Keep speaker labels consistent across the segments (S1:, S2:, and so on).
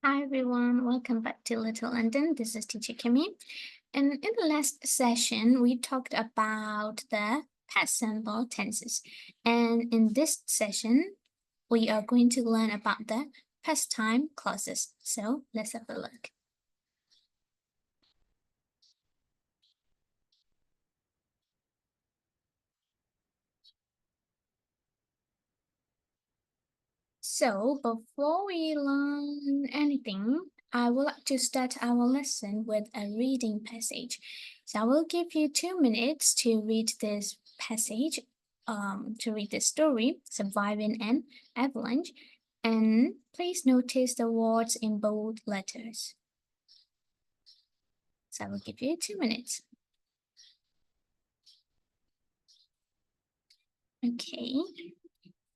S1: Hi everyone, welcome back to Little London. This is teacher Kimmy. And in the last session, we talked about the past simple tenses. And in this session, we are going to learn about the past time clauses. So let's have a look. So before we learn anything, I would like to start our lesson with a reading passage. So I will give you 2 minutes to read this passage, to read the story, Surviving an Avalanche, and please notice the words in bold letters. So I will give you 2 minutes. Okay,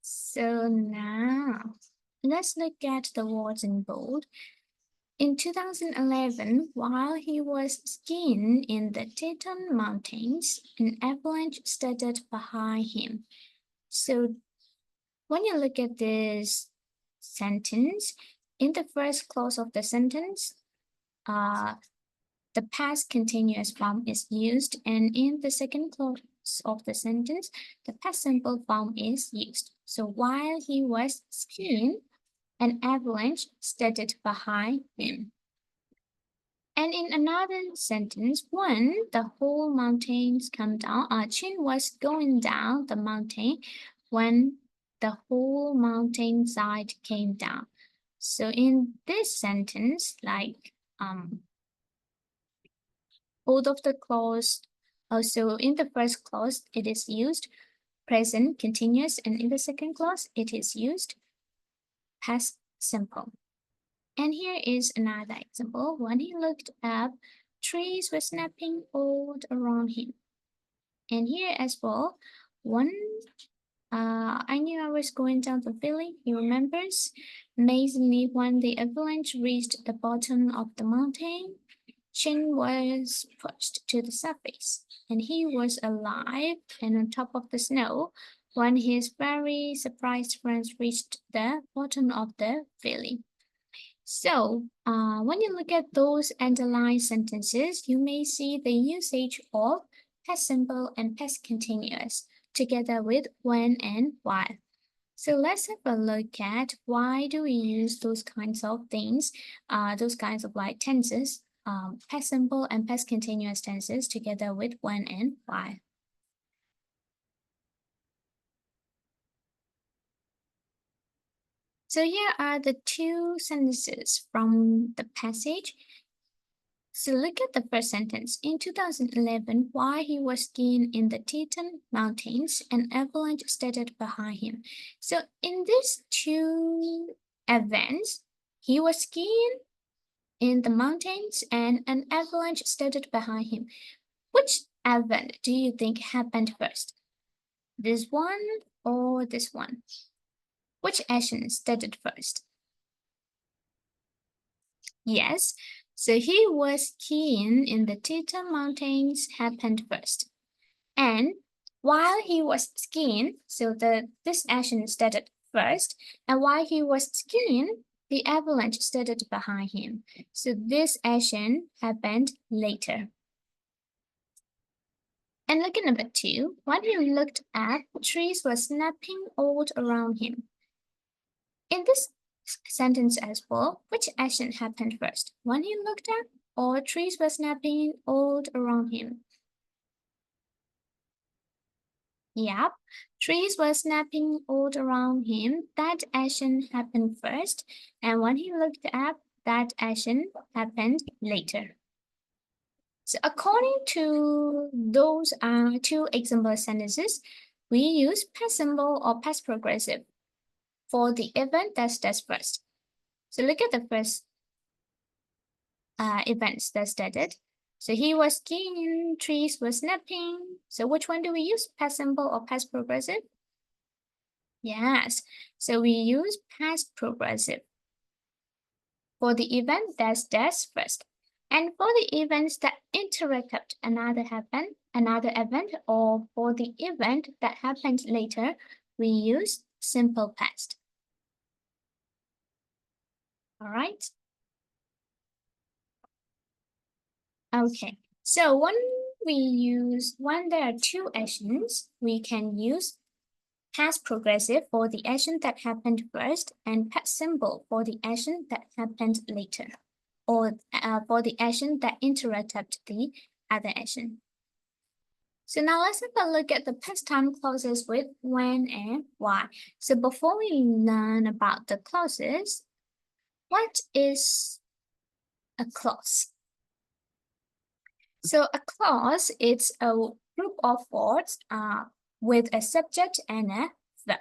S1: so now let's look at the words in bold. In 2011, while he was skiing in the Teton Mountains, an avalanche started behind him. So when you look at this sentence, in the first clause of the sentence, the past continuous form is used, and in the second clause of the sentence, the past simple form is used. So while he was skiing, an avalanche started behind him. And in another sentence, when the whole mountains come down, Chin was going down the mountain when the whole mountainside came down. So in this sentence, like both of the clause, also in the first clause, it is used present continuous, and in the second clause, it is used past simple. And here is another example. When he looked up, trees were snapping all around him. And here as well, I knew I was going down the valley, he remembers. Amazingly, when the avalanche reached the bottom of the mountain, Chin was pushed to the surface, and he was alive and on top of the snow when his very surprised friends reached the bottom of the valley. So, when you look at those underlined sentences, you may see the usage of past simple and past continuous together with when and while. So let's have a look at why do we use those kinds of things, those kinds of like tenses, past simple and past continuous tenses together with when and while. So here are the two sentences from the passage. So look at the first sentence. In 2011, while he was skiing in the Teton Mountains, an avalanche started behind him. So in these two events, he was skiing in the mountains and an avalanche started behind him. Which event do you think happened first? This one or this one? Which action started first? Yes, so he was skiing in the Teton Mountains happened first. And while he was skiing, so this action started first, and while he was skiing, the avalanche started behind him. So this action happened later. And look at number 2. When he looked up, trees were snapping all around him. In this sentence as well, which action happened first? When he looked up, or trees were snapping all around him? Yep, trees were snapping all around him. That action happened first, and when he looked up, that action happened later. So according to those two example sentences, we use past simple or past progressive for the event that starts first. So look at the first events that started. So he was skiing, trees were snapping. So which one do we use, past simple or past progressive? Yes, so we use past progressive for the event that starts first. And for the events that interrupt another event, or for the event that happens later, we use simple past. All right. Okay, so when there are two actions, we can use past progressive for the action that happened first and past simple for the action that happened later, or for the action that interrupted the other action. So now let's have a look at the past time clauses with when and why. So before we learn about the clauses, what is a clause? So a clause is a group of words with a subject and a verb.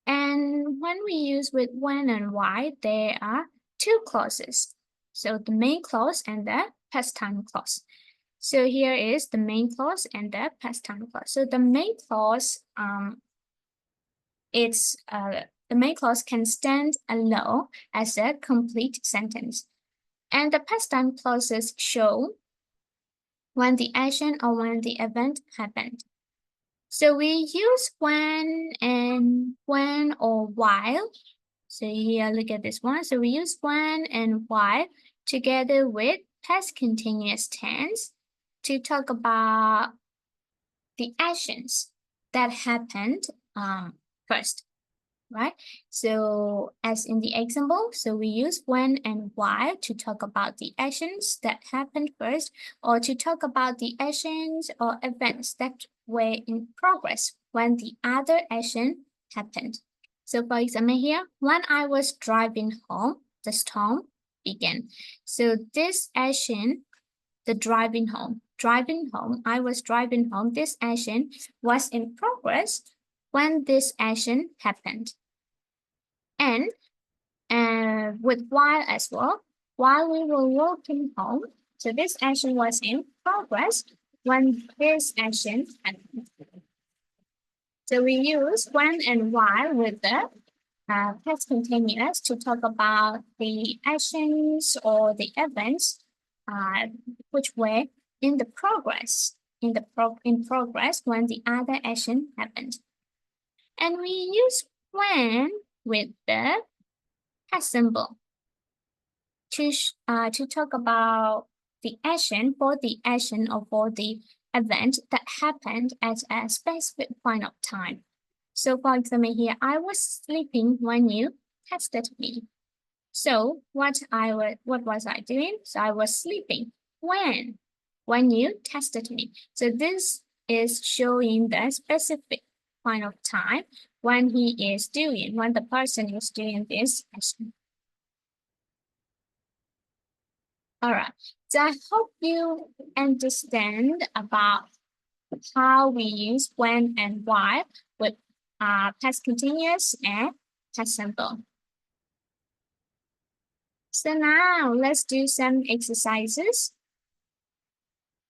S1: And when we use with when and why, there are two clauses. So the main clause and the past time clause. So here is the main clause and the past time clause. So the main clause, the main clause can stand alone as a complete sentence. And the past time clauses show when the action or when the event happened. So we use when and when or while. So here, look at this one. So we use when and while together with past continuous tense to talk about the actions that happened first, right? So as in the example, so we use when and while to talk about the actions that happened first, or to talk about the actions or events that were in progress when the other action happened. So for example here, when I was driving home, the storm began. So this action, the driving home, I was driving home, this action was in progress when this action happened. And with while as well, while we were walking home, so this action was in progress when this action happened. So we use when and while with the past continuous to talk about the actions or the events which were in the progress, in progress when the other action happened. And we use when with the past symbol to talk about the action, for the action or for the event that happened at a specific point of time. So for example here, I was sleeping when you texted me. So what was I doing? So I was sleeping when you texted me. So this is showing the specific point of time when the person is doing this action. All right, so I hope you understand about how we use when and why with past continuous and past simple. So now let's do some exercises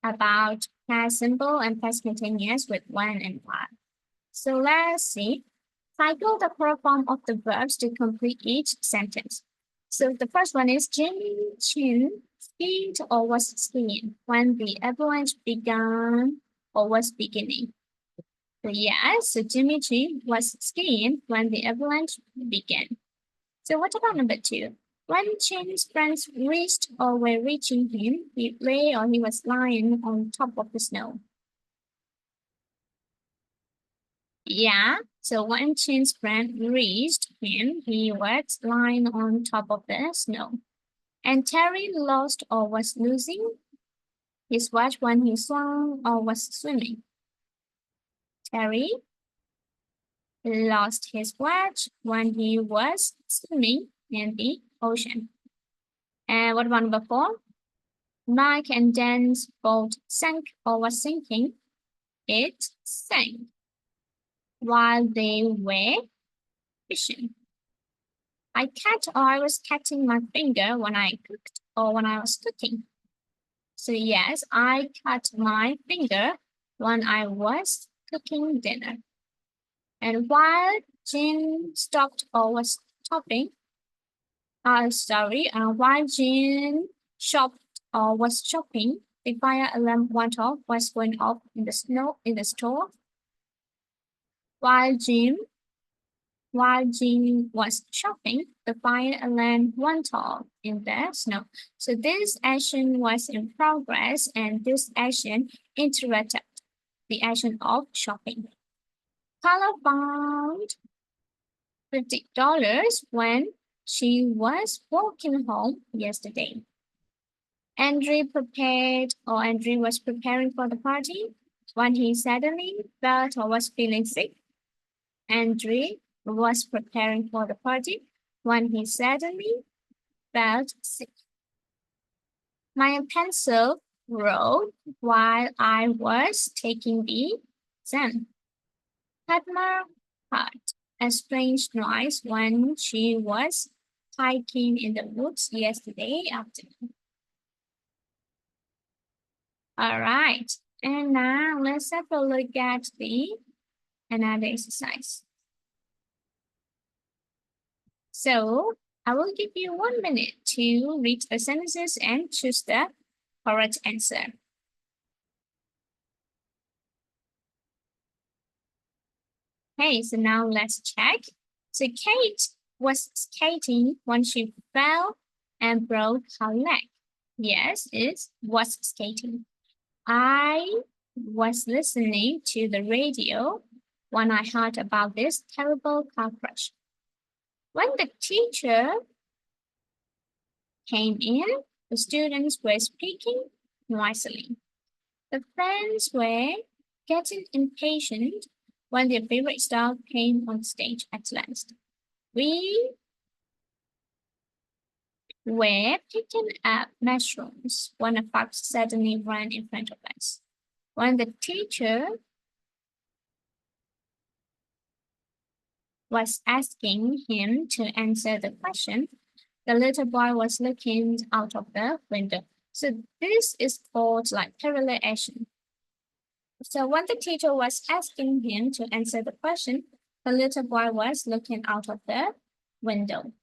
S1: about past simple and past continuous with when and why. So let's see. Cycle the plural form of the verbs to complete each sentence. So the first one is Jimmy Chin skied or was skiing when the avalanche began or was beginning. So yes, so Jimmy Chin was skiing when the avalanche began. So what about number two? When Chin's friends reached or were reaching him, he lay or he was lying on top of the snow. Yeah, so when Chin's friend reached him, he was lying on top of the snow. And Terry lost or was losing his watch when he swam or was swimming. Terry lost his watch when he was swimming in the ocean. And what about number four? Mike and Dan's boat sank or was sinking. It sank while they were fishing. I cut or I was cutting my finger when I cooked or when I was cooking. So yes, I cut my finger when I was cooking dinner. And while Jean stopped or was shopping, while Jean shopped or was shopping, the fire alarm went off, was going off in the store. While Jim While Jean was shopping, the fire alarm went off in the snow. So this action was in progress, and this action interrupted the action of shopping. Carla found $50 when she was walking home yesterday. Andrew was preparing for the party when he suddenly felt or was feeling sick. Andrew was preparing for the party when he suddenly felt sick. My pencil wrote while I was taking the exam. Padma heard a strange noise when she was hiking in the woods yesterday afternoon. All right, and now let's have a look at another exercise. So I will give you 1 minute to read the sentences and choose the correct answer. Okay, so now let's check. So Kate was skating when she fell and broke her leg. Yes, it was skating. I was listening to the radio when I heard about this terrible car crash. When the teacher came in, the students were speaking noisily. The fans were getting impatient when their favorite star came on stage at last. We were picking up mushrooms when a fox suddenly ran in front of us. When the teacher was asking him to answer the question, the little boy was looking out of the window. So this is called like parallel action. So when the teacher was asking him to answer the question, the little boy was looking out of the window.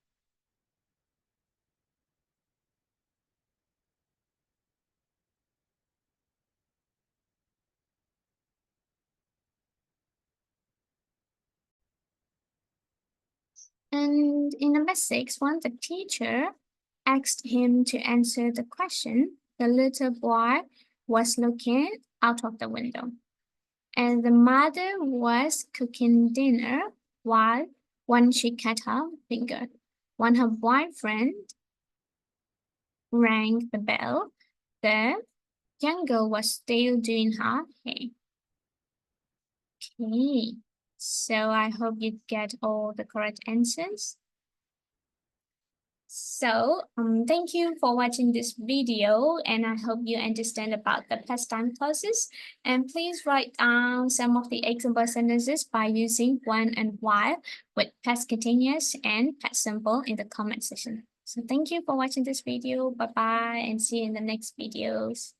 S1: And in number 6, when the teacher asked him to answer the question, the little boy was looking out of the window. And the mother was cooking dinner while when she cut her finger. When her boyfriend rang the bell, the young girl was still doing her hair. Okay, so I hope you get all the correct answers. So thank you for watching this video, and I hope you understand about the past time clauses. And please write down some of the example sentences by using when and while with past continuous and past simple in the comment section. So thank you for watching this video. Bye bye, and see you in the next videos.